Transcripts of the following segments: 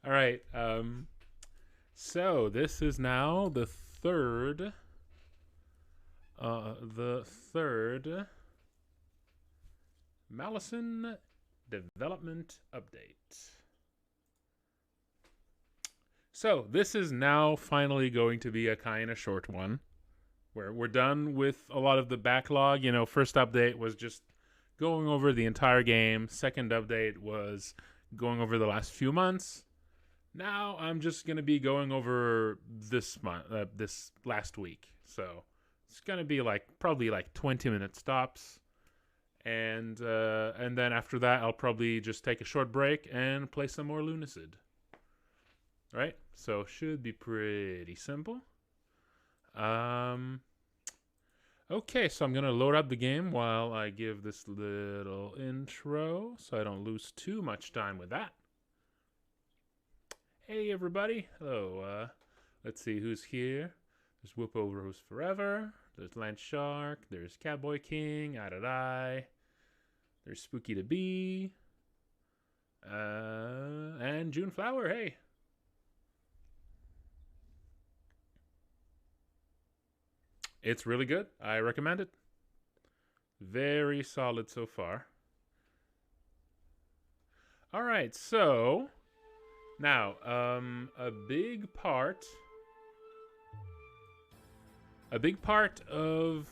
All right. So this is now the third Malison development update. So this is now finally going to be a kind of short one, where we're done with a lot of the backlog. First update was just going over the entire game. Second update was going over the last few months. Now I'm just gonna be going over this last week. So it's gonna be probably 20-minute stops, and then after that I'll probably just take a short break and play some more Lunacid. Right? So should be pretty simple. Okay, so I'm gonna load up the game while I give this little intro, so I don't lose too much time with that. Hey everybody, hello. Let's see who's here. There's Whoop Over Who's Forever. There's Land Shark. There's Cowboy King. Adadai. There's Spooky the Bee. And June Flower. Hey. It's really good. I recommend it. Very solid so far. All right, so now a big part of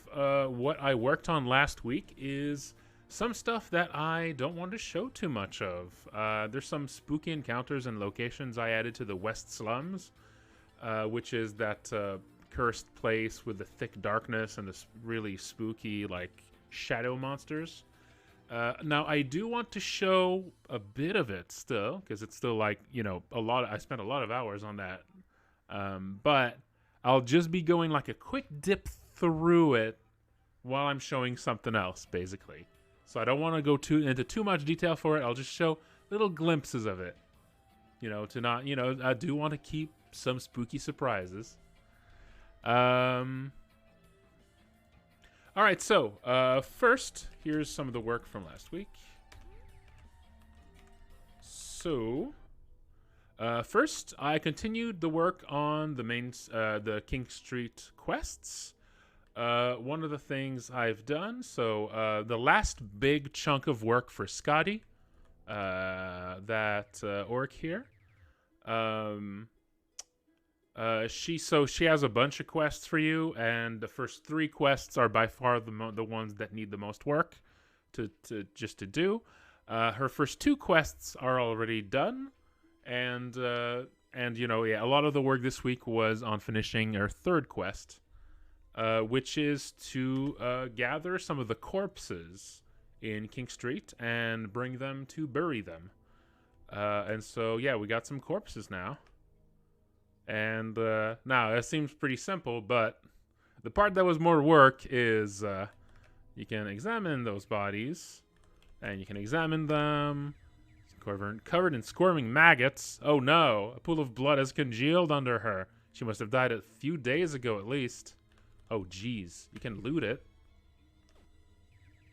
what I worked on last week is some stuff that I don't want to show too much of. There's some spooky encounters and locations I added to the West Slums, which is that cursed place with the thick darkness and this really spooky shadow monsters. Now I do want to show a bit of it still, because it's still I spent a lot of hours on that, but I'll just be going a quick dip through it while I'm showing something else, basically. So I don't want to go into too much detail for it. I'll just show little glimpses of it, to not, I do want to keep some spooky surprises. All right, so first, here's some of the work from last week. So, first, I continued the work on the King Street quests. One of the things I've done, so the last big chunk of work for Skadi, that orc here. She has a bunch of quests for you, and the first 3 quests are by far the ones that need the most work to do. Her first 2 quests are already done, and a lot of the work this week was on finishing her 3rd quest, which is to gather some of the corpses in King Street and bring them to bury them. And so yeah, we got some corpses now. And now it seems pretty simple, but the part that was more work is you can examine those bodies, and you can examine them. Covered in squirming maggots. Oh no, a pool of blood has congealed under her. She must have died a few days ago at least. Oh geez, you can loot it.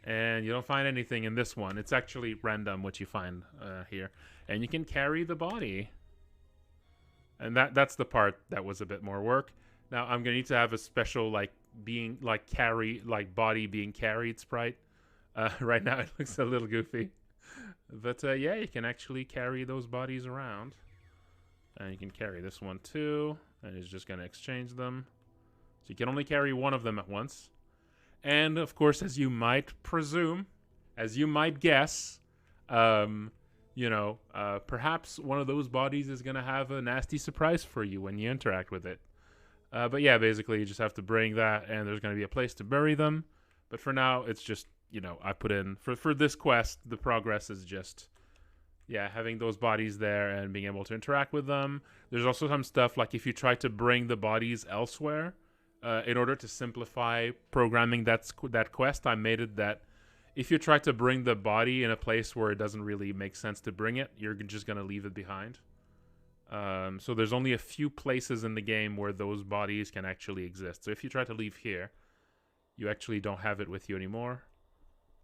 And you don't find anything in this one. It's actually random what you find here. And you can carry the body. And that's the part that was a bit more work. Now I'm gonna need to have a special body being carried sprite. Right now it looks a little goofy, but yeah, you can actually carry those bodies around, and you can carry this one too. And it's just gonna exchange them, so you can only carry one of them at once. And of course, as you might presume, as you might guess, perhaps one of those bodies is going to have a nasty surprise for you when you interact with it. But yeah, basically you just have to bring that, and there's going to be a place to bury them. But for now, it's just, I put in, for this quest, the progress is just, having those bodies there and being able to interact with them. There's also some stuff, like if you try to bring the bodies elsewhere, in order to simplify programming that quest, I made it that if you try to bring the body in a place where it doesn't really make sense to bring it, you're just going to leave it behind. So there's only a few places in the game where those bodies can actually exist. So if you try to leave here, you actually don't have it with you anymore.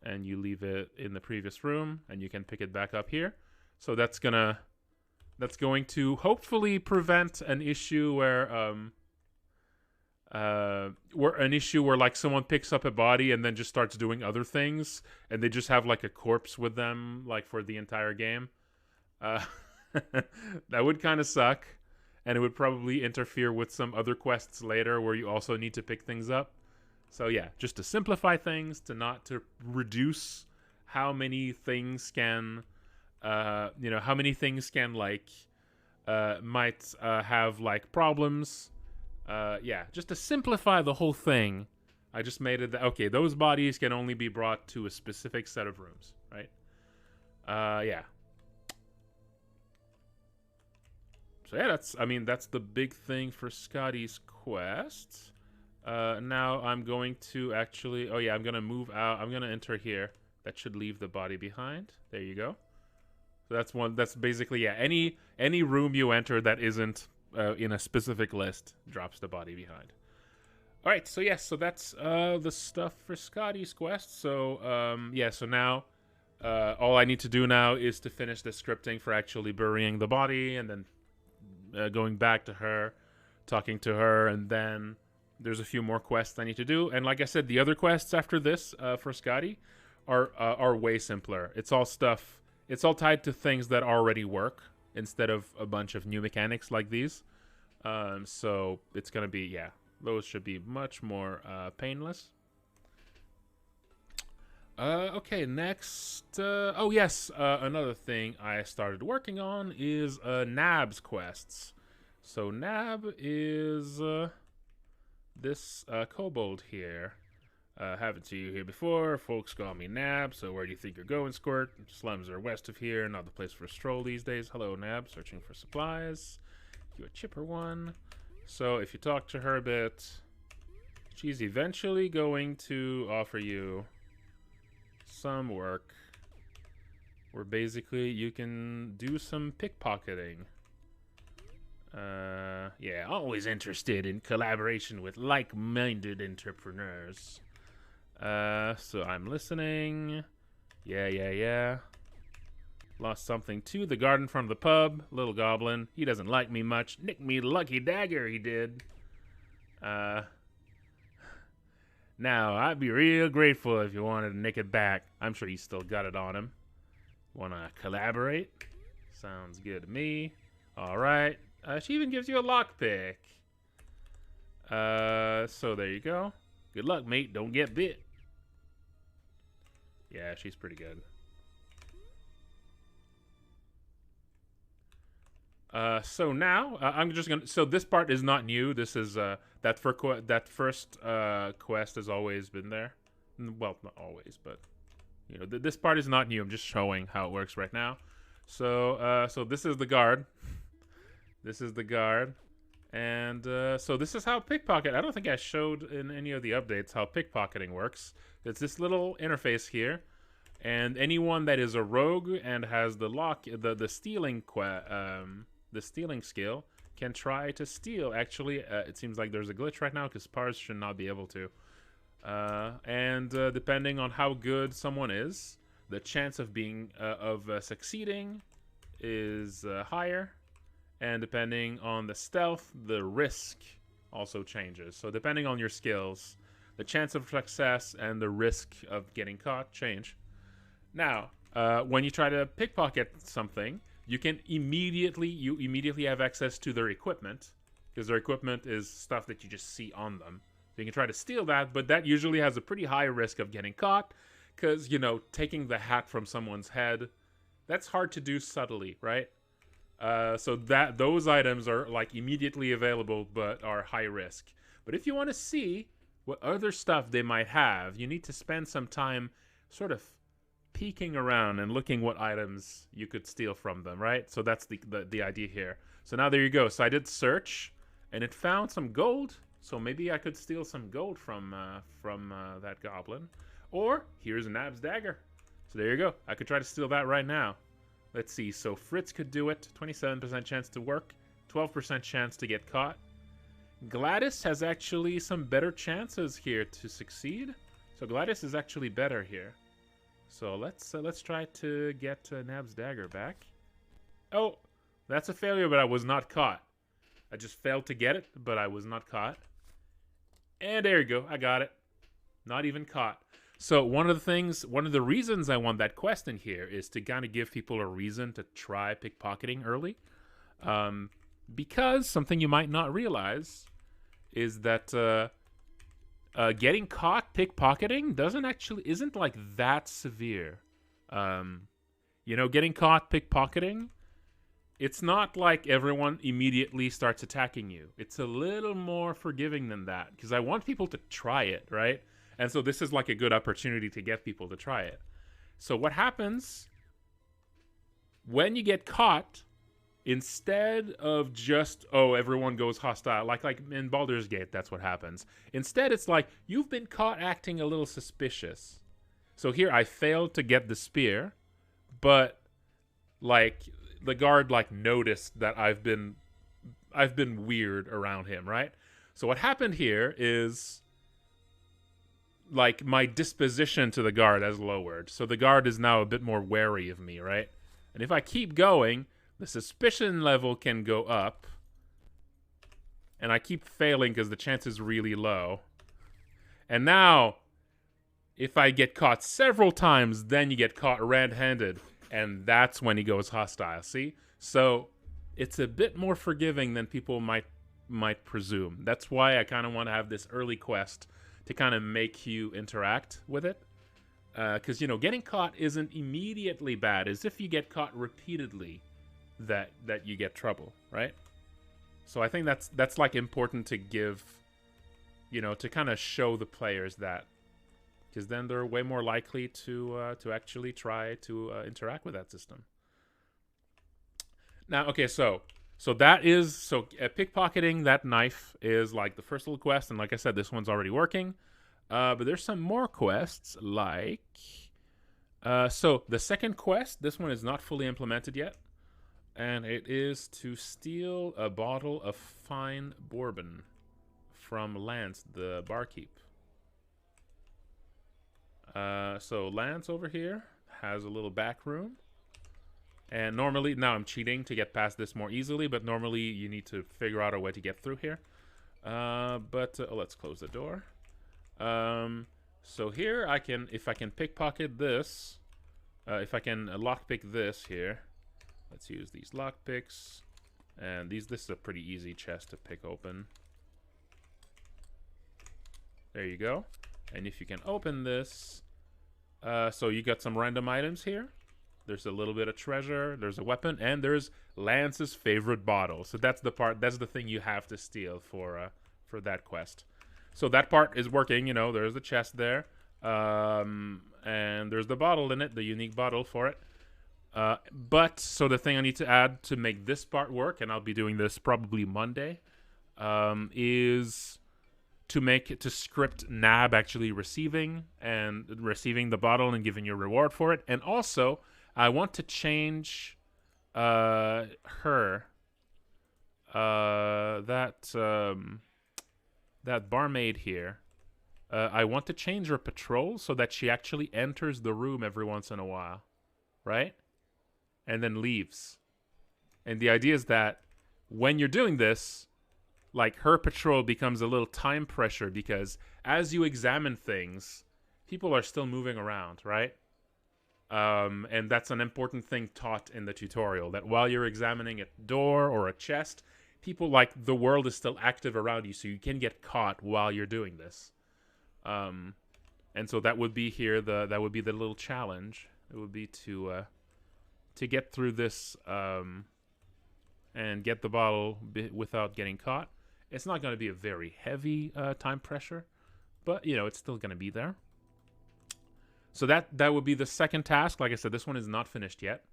And you leave it in the previous room, and you can pick it back up here. So that's going to That's going to hopefully prevent an issue where like someone picks up a body and then just starts doing other things, and they just have like a corpse with them like for the entire game. Uh, that would kind of suck, and it would probably interfere with some other quests later where you also need to pick things up. So yeah, just to simplify things, to reduce how many things can, how many things can like might have like problems. Yeah, just to simplify the whole thing, I just made it that okay, those bodies can only be brought to a specific set of rooms, right? Yeah. So yeah, that's the big thing for Skadi's quest. Now I'm going to actually, I'm gonna move out. I'm gonna enter here. That should leave the body behind. There you go. So that's basically, yeah, any room you enter that isn't in a specific list drops the body behind. All right, so yes, so that's the stuff for Skadi's quest. So so now all I need to do now is to finish the scripting for actually burying the body, and then going back to her, talking to her, and then there's a few more quests I need to do. And like I said, the other quests after this for Skadi are way simpler. It's all tied to things that already work instead of a bunch of new mechanics like these. So it's gonna be, yeah, those should be much more painless. Okay, next. Another thing I started working on is Nab's quests. So Nab is this kobold here. Haven't seen you here before. Folks call me Nab, so where do you think you're going, Squirt? Slums are west of here, not the place for a stroll these days. Hello, Nab, searching for supplies. You a chipper one. So if you talk to her a bit, she's eventually going to offer you some work where basically you can do some pickpocketing. Yeah, always interested in collaboration with like-minded entrepreneurs. So I'm listening. Yeah. Lost something to the garden from the pub. Little goblin. He doesn't like me much. Nicked me lucky dagger, he did. Now, I'd be real grateful if you wanted to nick it back. I'm sure you still got it on him. Wanna collaborate? Sounds good to me. Alright. She even gives you a lockpick. So there you go. Good luck, mate. Don't get bit. Yeah, she's pretty good. So now I'm just gonna. So this part is not new. This is that first quest has always been there. Well, not always, but this part is not new. I'm just showing how it works right now. So so this is the guard. This is the guard, and so this is how pickpocket. I don't think I showed in any of the updates how pickpocketing works. It's this little interface here, and anyone that is a rogue and has the stealing skill can try to steal. Actually, it seems like there's a glitch right now because Pars should not be able to. And depending on how good someone is, the chance of succeeding is higher. And depending on the stealth, the risk also changes. So depending on your skills, the chance of success and the risk of getting caught change. Now, when you try to pickpocket something, you immediately have access to their equipment, because their equipment is stuff that you just see on them. So you can try to steal that, but that usually has a pretty high risk of getting caught, because, taking the hat from someone's head, that's hard to do subtly, right? So those items are like immediately available but are high risk. But if you want to see what other stuff they might have, you need to spend some time sort of peeking around and looking what items you could steal from them, right? So that's the idea here. So now there you go. So I did search and it found some gold. So maybe I could steal some gold from that goblin. Or here's Nab's dagger. So there you go. I could try to steal that right now. Let's see, so Fritz could do it, 27% chance to work, 12% chance to get caught. Gladys has actually some better chances here to succeed. So Gladys is actually better here. So let's try to get Nab's dagger back. Oh, That's a failure, but I was not caught. I just failed to get it, but I was not caught. And there you go. I got it. Not even caught. So one of the reasons I want that quest in here is to kind of give people a reason to try pickpocketing early. Because something you might not realize is that getting caught pickpocketing isn't like that severe. Getting caught pickpocketing, it's not like everyone immediately starts attacking you. It's a little more forgiving than that because I want people to try it, right? And so this is like a good opportunity to get people to try it. So what happens when you get caught, instead of just, everyone goes hostile, like in Baldur's Gate, that's what happens. Instead, it's like, you've been caught acting a little suspicious. So here I failed to get the spear, but like the guard like noticed that I've been weird around him, right? So what happened here is like my disposition to the guard has lowered. So the guard is now a bit more wary of me, right? And if I keep going, the suspicion level can go up. And I keep failing because the chance is really low. And now, if I get caught several times, then you get caught red-handed. And that's when he goes hostile, see? So, it's a bit more forgiving than people might presume. That's why I kind of want to have this early quest to kind of make you interact with it. Because, getting caught isn't immediately bad. It's if you get caught repeatedly that you get trouble, right? So I think that's like important to give, to kind of show the players that, because then they're way more likely to actually try to interact with that system. Now, okay, so pickpocketing that knife is like the first little quest, and like I said, this one's already working. But there's some more quests, like so the second quest, this one is not fully implemented yet. And it is to steal a bottle of fine bourbon from Lance, the barkeep. So Lance over here has a little back room. And normally, now I'm cheating to get past this more easily, but normally you need to figure out a way to get through here. Let's close the door. So here if I can pickpocket this, if I can lockpick this here. Let's use these lockpicks, and this is a pretty easy chest to pick open. There you go. And if you can open this, so you got some random items here. There's a little bit of treasure, there's a weapon, and there's Lance's favorite bottle. So that's the thing you have to steal for that quest. So that part is working, there's the chest there. And there's the bottle in it, the unique bottle for it. So the thing I need to add to make this part work, and I'll be doing this probably Monday, is to script Nab actually receiving the bottle and giving you a reward for it. And also, I want to change that barmaid here. I want to change her patrol so that she actually enters the room every once in a while, right? And then leaves. And the idea is that when you're doing this, like, her patrol becomes a little time pressure, because as you examine things, people are still moving around, right? And that's an important thing taught in the tutorial, that while you're examining a door or a chest, the world is still active around you, so you can get caught while you're doing this. And so that would be here, that would be the little challenge. It would be to get through this and get the bottle without getting caught. It's not going to be a very heavy time pressure, but it's still going to be there. So that would be the second task. Like I said, this one is not finished yet.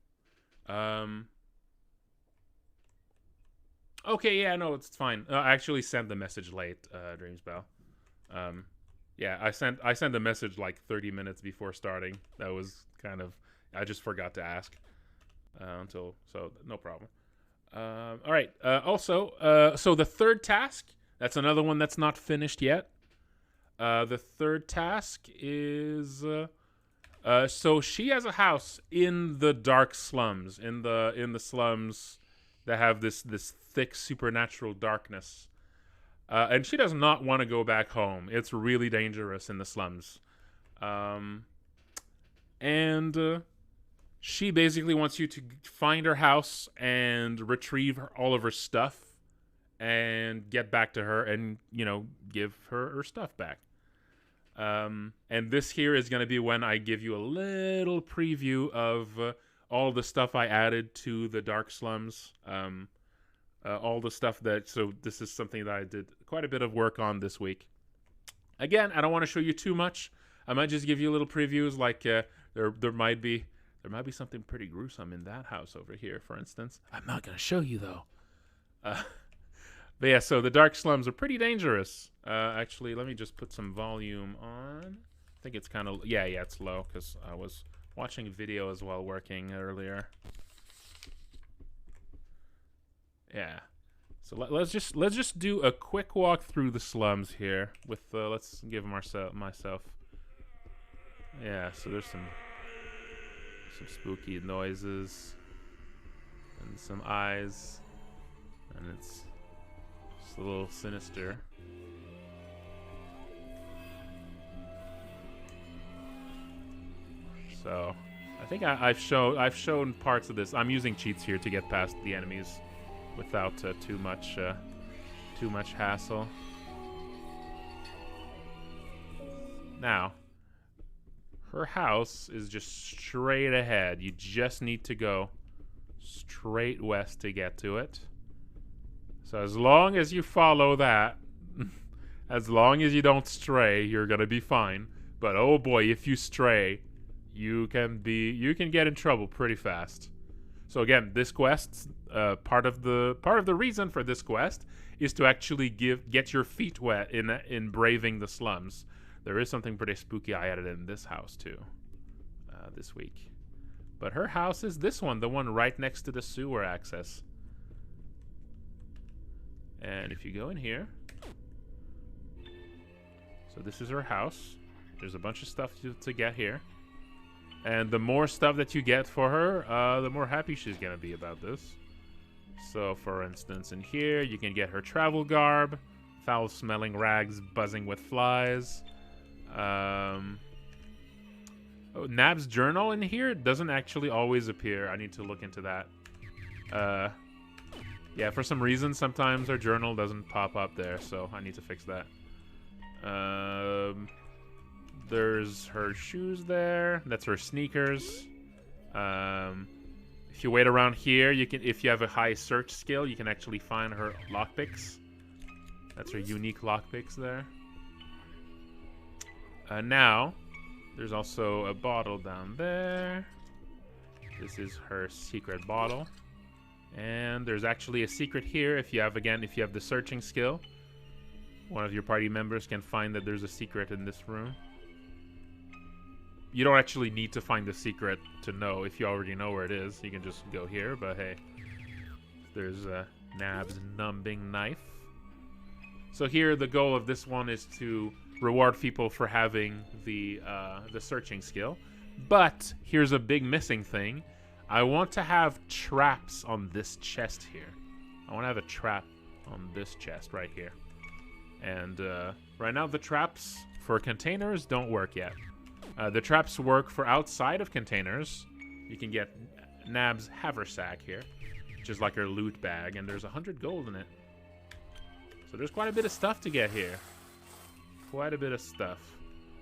Okay, yeah, no, it's fine. I actually sent the message late, Dreamsbell. Yeah, I sent the message like 30 minutes before starting. That was kind of, I just forgot to ask. So no problem. All right. So the third task, that's another one that's not finished yet. The third task is, so she has a house in the dark slums, in the slums that have this thick supernatural darkness. And she does not want to go back home. It's really dangerous in the slums. And she basically wants you to find her house and retrieve all of her stuff and get back to her and, give her stuff back. And this here is going to be when I give you a little preview of all the stuff I added to the Dark Slums. All the stuff so this is something that I did quite a bit of work on this week. Again, I don't want to show you too much. I might just give you little previews, like there might be something pretty gruesome in that house over here, for instance. I'm not going to show you, though. But yeah, so the Dark Slums are pretty dangerous. Actually, let me just put some volume on. I think it's kind of... Yeah, it's low, because I was watching videos while working earlier. Yeah. So let's just do a quick walk through the slums here. With let's give myself... Yeah, so there's some spooky noises. And some eyes. And it's a little sinister. So I think I've shown parts of this. I'm using cheats here to get past the enemies without too much hassle. Now, her house is just straight ahead. You just need to go straight west to get to it. So as long as you follow that, as long as you don't stray, you're gonna be fine. But oh boy, if you stray, you can get in trouble pretty fast. So again, this quest, part of the reason for this quest is to actually get your feet wet in braving the slums. There is something pretty spooky I added in this house too, this week. But her house is this one, the one right next to the sewer access. And if you go in here, so this is her house. There's a bunch of stuff to get here. And the more stuff that you get for her, the more happy she's going to be about this. So, for instance, in here, you can get her travel garb, foul-smelling rags buzzing with flies. Nab's journal in here doesn't actually always appear. I need to look into that. Yeah, for some reason, sometimes her journal doesn't pop up there, so I need to fix that. There's her shoes there. That's her sneakers. If you wait around here, if you have a high search skill, you can actually find her lockpicks. That's her unique lockpicks there. Now, there's also a bottle down there. This is her secret bottle. And there's actually a secret here if you have the searching skill. One of your party members can find that there's a secret in this room. You don't actually need to find the secret to know. If you already know where it is, you can just go here. But hey, there's Nab's numbing knife. So here, the goal of this one is to reward people for having the searching skill. But here's a big missing thing. I want to have traps on this chest here. I want to have a trap on this chest right here. And right now the traps for containers don't work yet. The traps work for outside of containers. You can get Nab's haversack here, which is like her loot bag, and there's 100 gold in it. So there's quite a bit of stuff to get here. Quite a bit of stuff.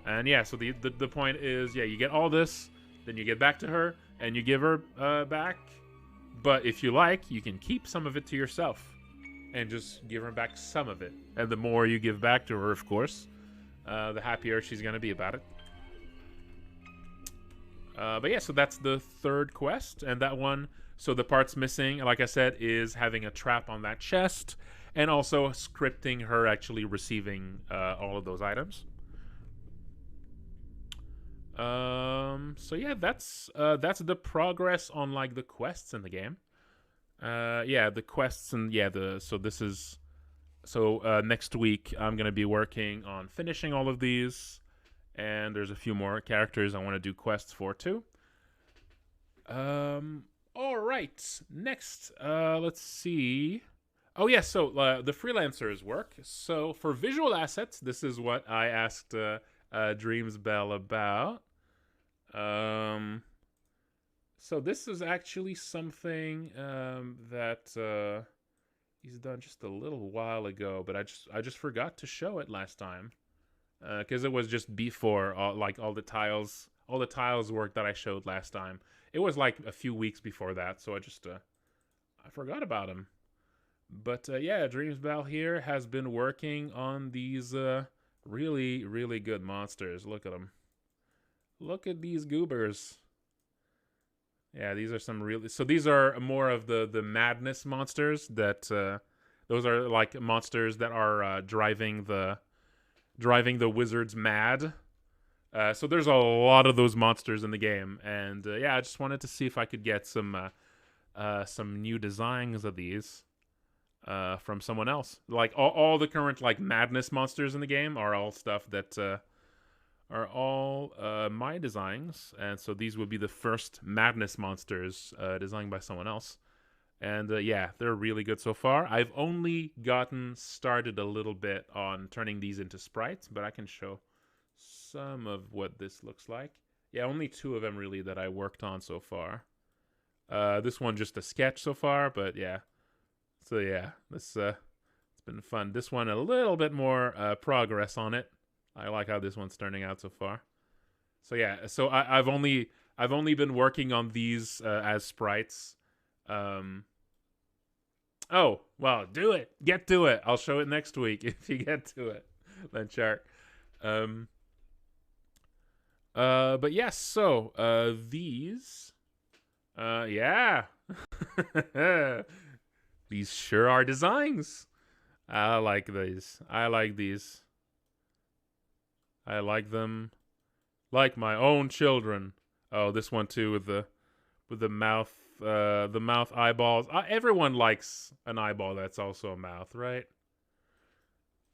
And yeah, so the point is, yeah, you get all this, then you get back to her, and you give her back. But if you like, you can keep some of it to yourself and just give her back some of it. And the more you give back to her, of course, the happier she's going to be about it. But yeah, so that's the third quest. And that one, so the parts missing, like I said, is having a trap on that chest and also scripting her actually receiving all of those items. So yeah, that's the progress on like the quests in the game. Yeah, the quests and yeah, next week I'm gonna be working on finishing all of these, and there's a few more characters I want to do quests for too. All right. Next, let's see. Oh, yeah, so the freelancers work. So for visual assets, this is what I asked Dreams Bell about. So this is actually something that he's done just a little while ago, but I just forgot to show it last time because it was just before all the tiles work that I showed last time. It was like a few weeks before that, so I forgot about him. But yeah, Dreams Bell here has been working on these really, really good monsters. Look at them. Look at these goobers. Yeah, these are some really... So these are more of the madness monsters that... those are like monsters that are driving the wizards mad. So there's a lot of those monsters in the game. And yeah, I just wanted to see if I could get some new designs of these from someone else. Like all the current like madness monsters in the game are all stuff that... are all my designs, and so these would be the first madness monsters designed by someone else. And yeah, they're really good so far. I've only gotten started a little bit on turning these into sprites, but I can show some of what this looks like. Yeah, only 2 of them really that I worked on so far. This one just a sketch so far, but yeah. So yeah, this it's been fun. This one a little bit more progress on it. I like how this one's turning out so far. So yeah, so I've only been working on these as sprites. Oh well, do it. Get to it. I'll show it next week if you get to it. Then shark. But yes. So these. Yeah. These sure are designs. I like these. I like these. I like them like my own children. Oh, this one too with the mouth eyeballs. Everyone likes an eyeball that's also a mouth, right?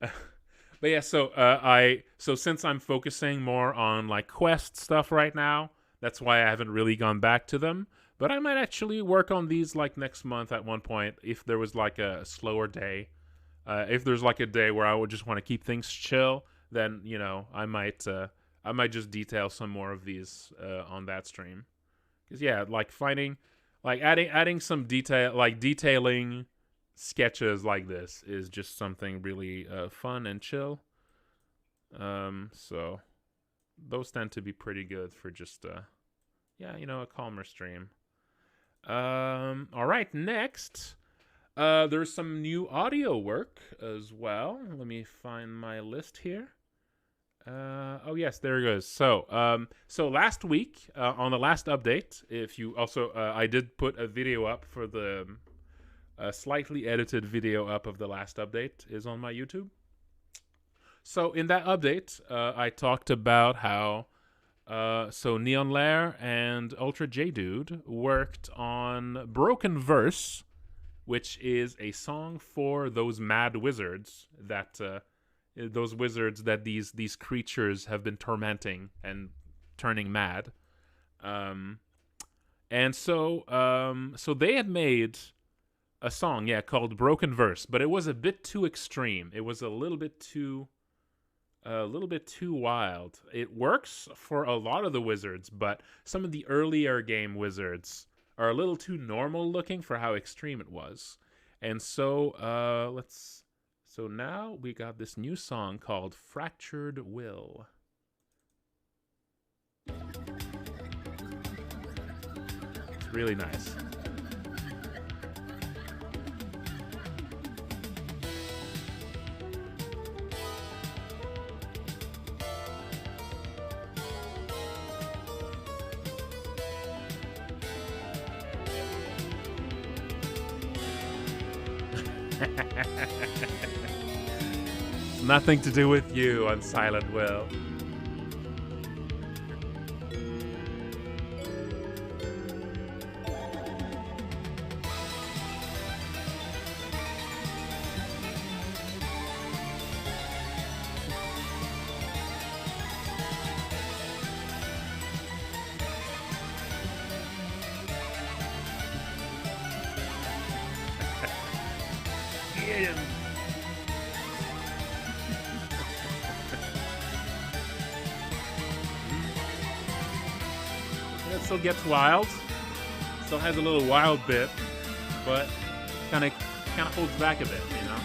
But yeah, so since I'm focusing more on like quest stuff right now, that's why I haven't really gone back to them. But I might actually work on these like next month at one point if there was like a slower day. If there's like a day where I would just want to keep things chill, then you know I might just detail some more of these on that stream. Because yeah, like finding, like adding some detail, like detailing sketches like this is just something really fun and chill. So those tend to be pretty good for just yeah, you know, a calmer stream. All right, next. There's some new audio work as well. Let me find my list here. Oh yes, there it goes. So last week on the last update, if you also, I did put a video up for the slightly edited video up of the last update is on my YouTube. So in that update, I talked about how so Neon Lair and Ultra J Dude worked on Broken Verse, which is a song for those mad wizards that these creatures have been tormenting and turning mad. And so they had made a song, yeah, called Broken Verse, but it was a bit too extreme. It was a little bit too wild. It works for a lot of the wizards, but some of the earlier game wizards are a little too normal looking for how extreme it was. And so so now we got this new song called Fractured Will. It's really nice. Nothing to do with you on Silent Will. Get him. It still gets wild. Still has a little wild bit, but kind of holds back a bit, you know.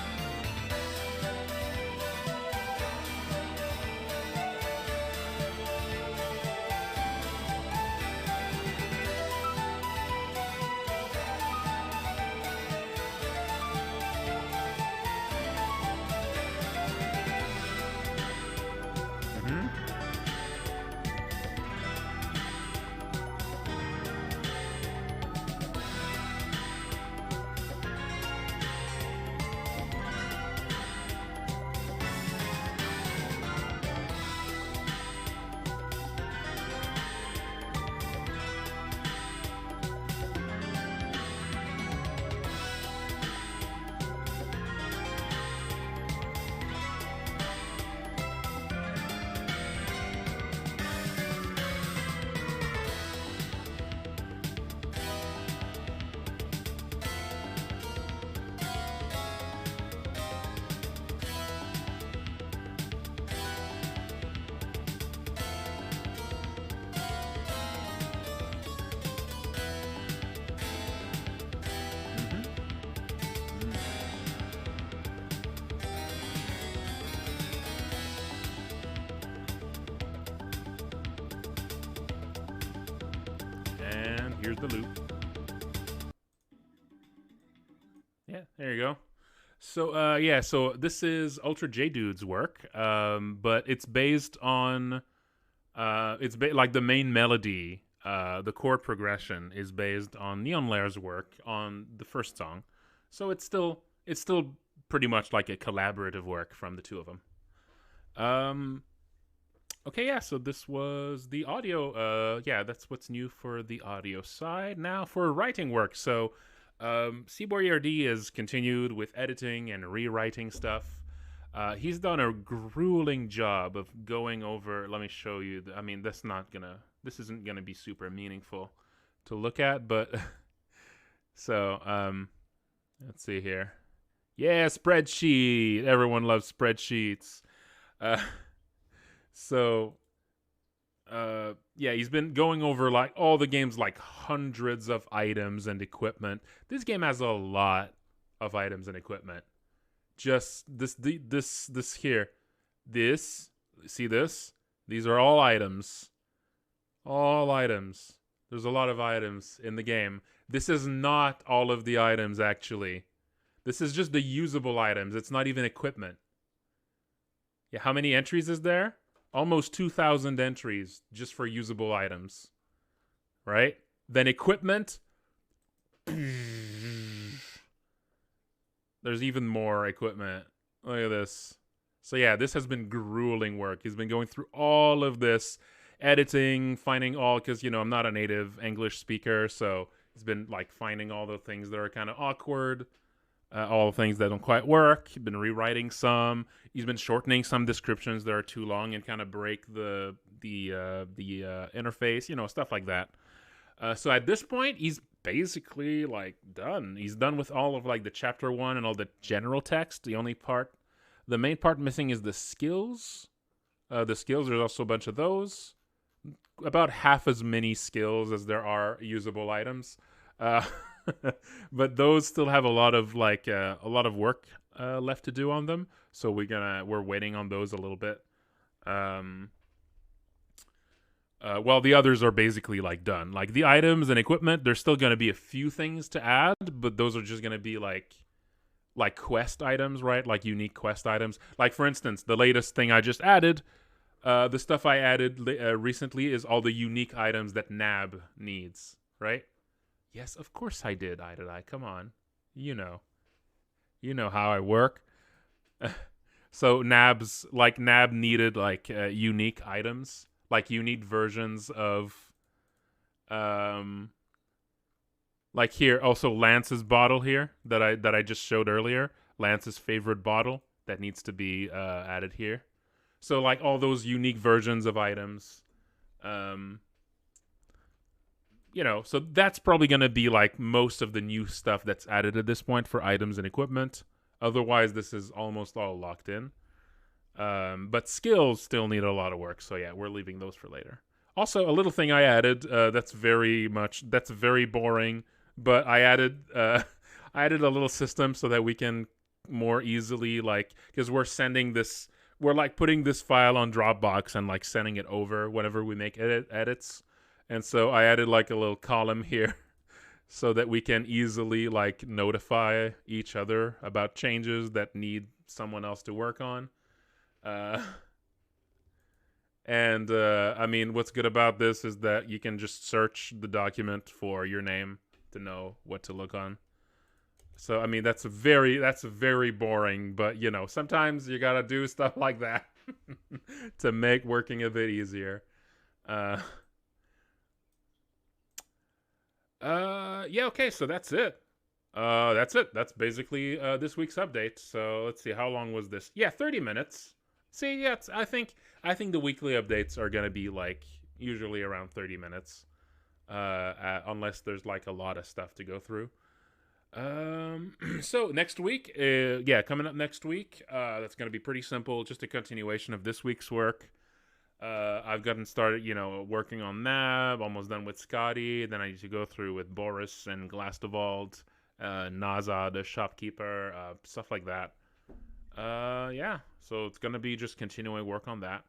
And here's the loop. Yeah, there you go. So yeah, so this is Ultra J Dude's work, but it's based on like the main melody, the chord progression is based on Neon Lair's work on the first song. So it's still pretty much like a collaborative work from the two of them. Okay, yeah, so this was the audio. Yeah, that's what's new for the audio side. Now for writing work. So CBoyRD has continued with editing and rewriting stuff. He's done a grueling job of going over. Let me show you. I mean, this isn't gonna be super meaningful to look at, but so let's see here. Yeah, spreadsheet. Everyone loves spreadsheets. Yeah, he's been going over like all the game's like hundreds of items and equipment. This game has a lot of items and equipment. Just this here. See this? These are all items. All items. There's a lot of items in the game. This is not all of the items, actually. This is just the usable items. It's not even equipment. Yeah, how many entries is there? Almost 2,000 entries just for usable items. Right? Then equipment. There's even more equipment. Look at this. So yeah, this has been grueling work. He's been going through all of this, editing, finding all, because, you know, I'm not a native English speaker, so he's been like finding all the things that are kind of awkward, all the things that don't quite work. He's been rewriting some. He's been shortening some descriptions that are too long and kind of break the interface, you know, stuff like that. So at this point, he's basically like done. He's done with all of like the chapter 1 and all the general text. The main part missing is the skills. There's also a bunch of those. About half as many skills as there are usable items. But those still have a lot of work left to do on them. So we're waiting on those a little bit. While the others are basically like done. Like the items and equipment, there's still gonna be a few things to add, but those are just gonna be like quest items, right? Like unique quest items. Like for instance, the latest thing I just added, the stuff I added recently is all the unique items that NAB needs, right? Yes, of course I did, I. Come on. You know how I work. So NAB needed like unique items, like unique versions of like here also Lance's bottle here that I just showed earlier. Lance's favorite bottle that needs to be added here. So like all those unique versions of items. You know, so that's probably going to be like most of the new stuff that's added at this point for items and equipment. Otherwise, this is almost all locked in. But skills still need a lot of work. So yeah, we're leaving those for later. Also, a little thing I added that's very boring, but I added I added a little system so that we can more easily like because we're like putting this file on Dropbox and like sending it over whenever we make edits. And so I added like a little column here so that we can easily like notify each other about changes that need someone else to work on. Uh, and I mean, what's good about this is that you can just search the document for your name to know what to look on. So I mean, that's very boring, but you know, sometimes you gotta do stuff like that to make working a bit easier. Uh, yeah, okay, so that's it. That's it. That's basically this week's update. So let's see, how long was this? Yeah, 30 minutes. See, yeah, I think the weekly updates are gonna be like usually around 30 minutes, unless there's like a lot of stuff to go through. So next week, yeah, coming up next week, that's gonna be pretty simple, just a continuation of this week's work. I've gotten started, working on that. Almost done with Skadi. Then I need to go through with Boris and Glastevald, Naza, the shopkeeper, stuff like that. Yeah. So it's gonna be just continuing work on that.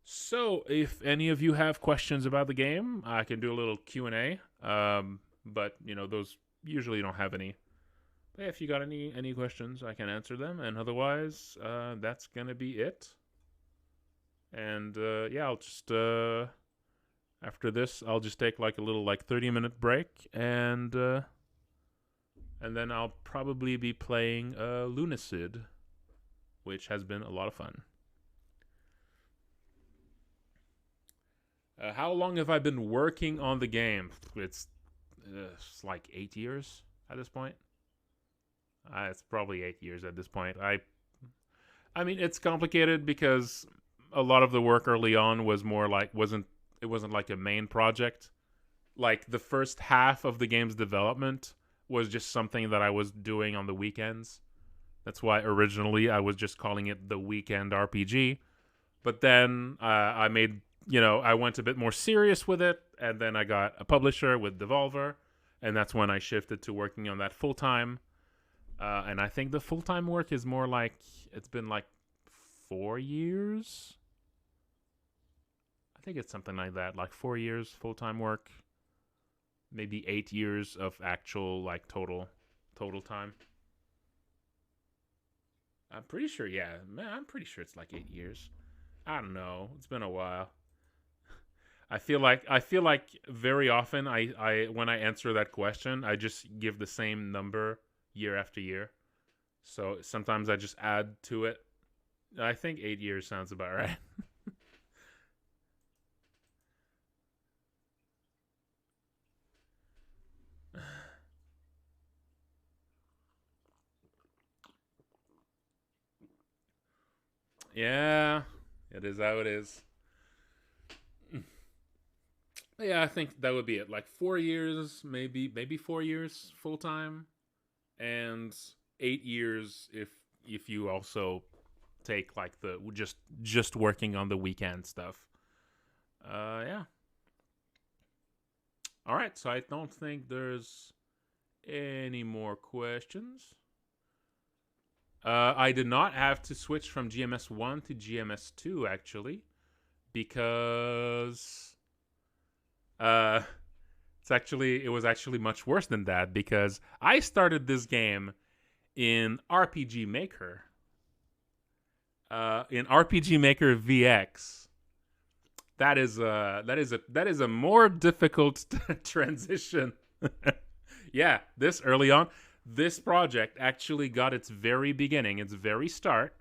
So if any of you have questions about the game, I can do a little Q&A. But those usually don't have any. But if you got any questions, I can answer them. And otherwise, that's gonna be it. And yeah, I'll just after this, I'll just take like a little 30-minute break, and then I'll probably be playing Lunacid, which has been a lot of fun. How long have I been working on the game? It's like 8 years at this point. It's probably 8 years at this point. I mean, it's complicated because a lot of the work early on was more like wasn't like a main project. Like the first half of the game's development was just something that I was doing on the weekends. That's why originally I was just calling it the WeekendRPG. But then I made, I went a bit more serious with it, and then I got a publisher with Devolver, and that's when I shifted to working on that full time. And I think the full time work is more like it's been like 4 years. I think it's something like that, like 4 years full time work, maybe 8 years of actual total time. I'm pretty sure, yeah, man, I'm pretty sure it's like 8 years. I don't know. It's been a while. I feel like very often I when I answer that question, I just give the same number year after year. So sometimes I just add to it. I think 8 years sounds about right. Yeah, it is how it is. Yeah, I think that would be it. Like 4 years, maybe 4 years full time, and 8 years if you also take like the just working on the weekend stuff. Yeah. All right, so I don't think there's any more questions. I did not have to switch from GMS 1 to GMS 2 actually, because it was actually much worse than that, because I started this game in RPG Maker. In RPG Maker VX. That is a more difficult transition. Yeah, this early on, this project actually got its very beginning, its very start.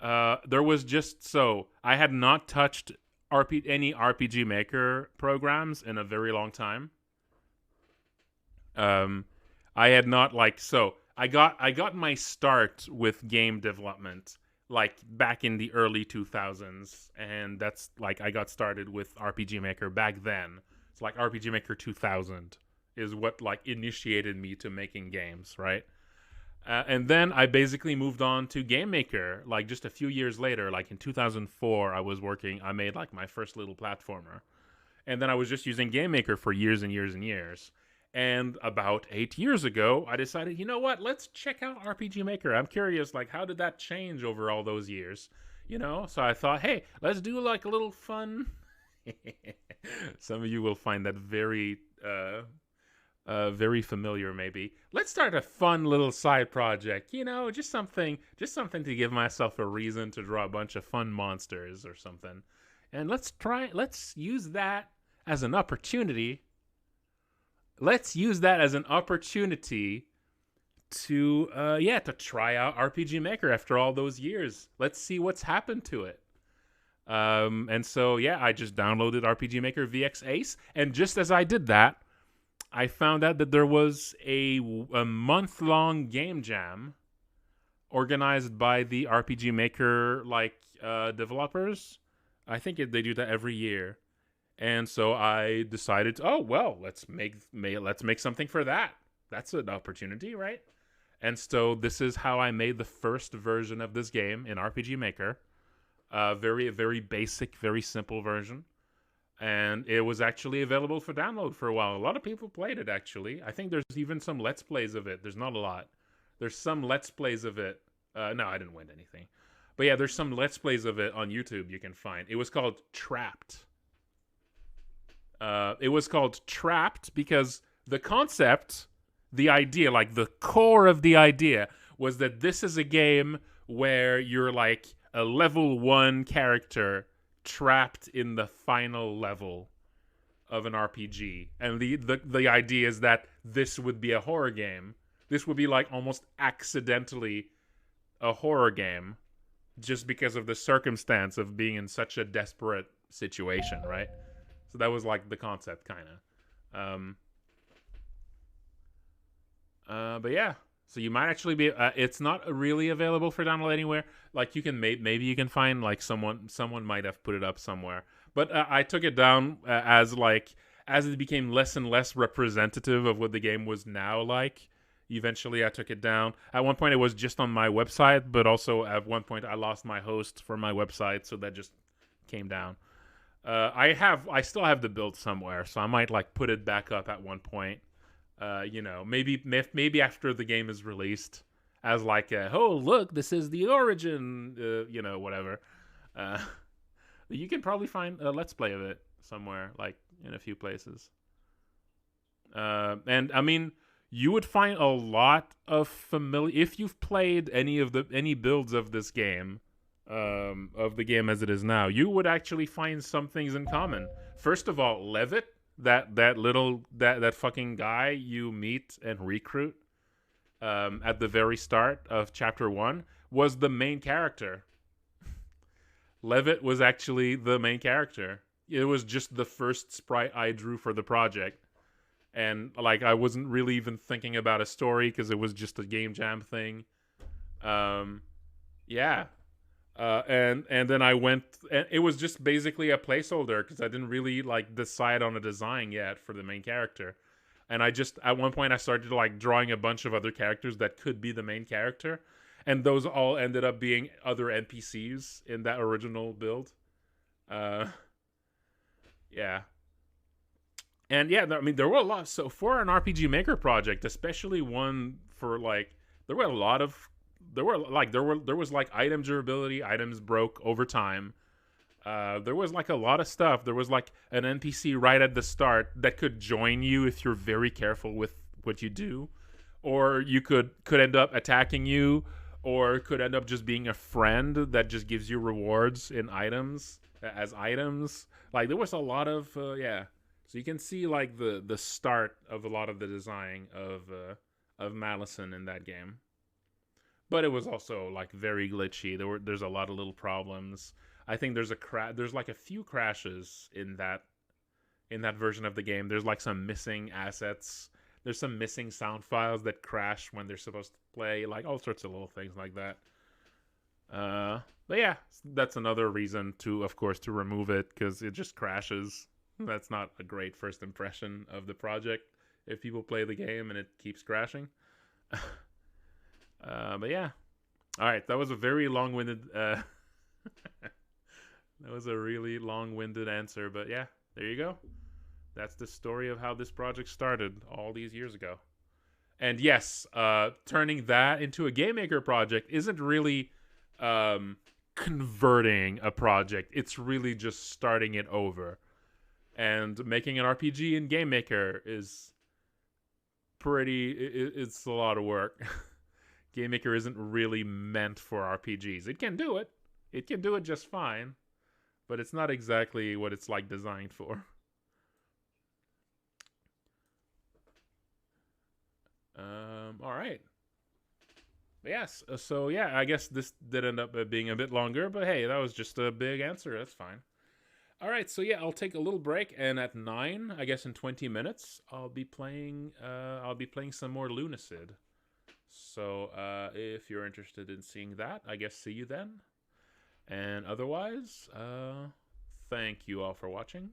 There was I had not touched any RPG Maker programs in a very long time. I had not I got my start with game development back in the early 2000s, and that's I got started with RPG Maker back then. It's RPG Maker 2000 is what initiated me to making games, right? And then I basically moved on to Game Maker, like just a few years later, like in 2004. I made like my first little platformer. And then I was just using Game Maker for years and years and years. And about 8 years ago, I decided, you know what? Let's check out RPG Maker. I'm curious, like, how did that change over all those years? So I thought, hey, let's do like a little fun. Some of you will find that very familiar. Maybe let's start a fun little side project. Just something to give myself a reason to draw a bunch of fun monsters or something. And let's use that as an opportunity. Let's use that as an opportunity to try out RPG Maker after all those years. Let's see what's happened to it. And so I just downloaded RPG Maker VX Ace, and just as I did that, I found out that there was a month-long game jam organized by the RPG Maker developers. I think they do that every year. And so I decided, let's make something for that. That's an opportunity, right? And so this is how I made the first version of this game in RPG Maker. Very, very basic, very simple version. And it was actually available for download for a while. A lot of people played it, actually. I think there's even some Let's Plays of it. There's not a lot. There's some Let's Plays of it. No, I didn't win anything. But yeah, there's some Let's Plays of it on YouTube you can find. It was called Trapped. It was called Trapped because the concept, the idea, like the core of the idea, was that this is a game where you're like a level 1 character trapped in the final level of an RPG. And the idea is that this would be a horror game. This would be like almost accidentally a horror game just because of the circumstance of being in such a desperate situation, right? So that was like the concept, kind of. But yeah, so you might actually be. It's not really available for download anywhere. Like you can maybe you can find like someone might have put it up somewhere. But I took it down as it became less and less representative of what the game was now like. Eventually, I took it down. At one point, it was just on my website, but also at one point, I lost my host for my website, so that just came down. I still have the build somewhere, so I might like put it back up at one point. Maybe after the game is released, as like look, this is the origin, whatever. You can probably find a Let's Play of it somewhere, like in a few places. And I mean, you would find a lot of familiar if you've played any builds of this game. Of the game as it is now, you would actually find some things in common. First of all, Levitt, that fucking guy you meet and recruit at the very start of chapter 1 was the main character. Levitt was actually the main character. It was just the first sprite I drew for the project. And like I wasn't really even thinking about a story because it was just a game jam thing. Yeah. And then I went, and it was just basically a placeholder because I didn't really like decide on a design yet for the main character. And I just, at one point I started like drawing a bunch of other characters that could be the main character. And those all ended up being other NPCs in that original build. Yeah. And yeah, I mean, there were a lot. So for an RPG Maker project, especially one for like, there was like item durability, items broke over time. There was like a lot of stuff. There was like an NPC right at the start that could join you if you're very careful with what you do, or you could end up attacking you, or could end up just being a friend that just gives you rewards in items as items. Like there was a lot of So you can see like the start of a lot of the design of Malison in that game. But it was also like very glitchy. There's a lot of little problems. I think there's like a few crashes in that version of the game. There's like some missing assets. There's some missing sound files that crash when they're supposed to play, like all sorts of little things like that. But yeah, that's another reason to remove it, because it just crashes. That's not a great first impression of the project if people play the game and it keeps crashing. But yeah. All right, that was a very long-winded. That was a really long-winded answer, but yeah, there you go. That's the story of how this project started all these years ago. And yes, turning that into a game maker project isn't really converting a project. It's really just starting it over. And making an RPG in Game Maker is it's a lot of work. Game Maker isn't really meant for RPGs. It can do it. It can do it just fine, but it's not exactly what it's like designed for. All right. Yes. So yeah, I guess this did end up being a bit longer, but hey, that was just a big answer. That's fine. All right. So yeah, I'll take a little break, and at 9, I guess in 20 minutes, I'll be playing. I'll be playing some more Lunacid. So if you're interested in seeing that, I guess see you then. And otherwise, thank you all for watching.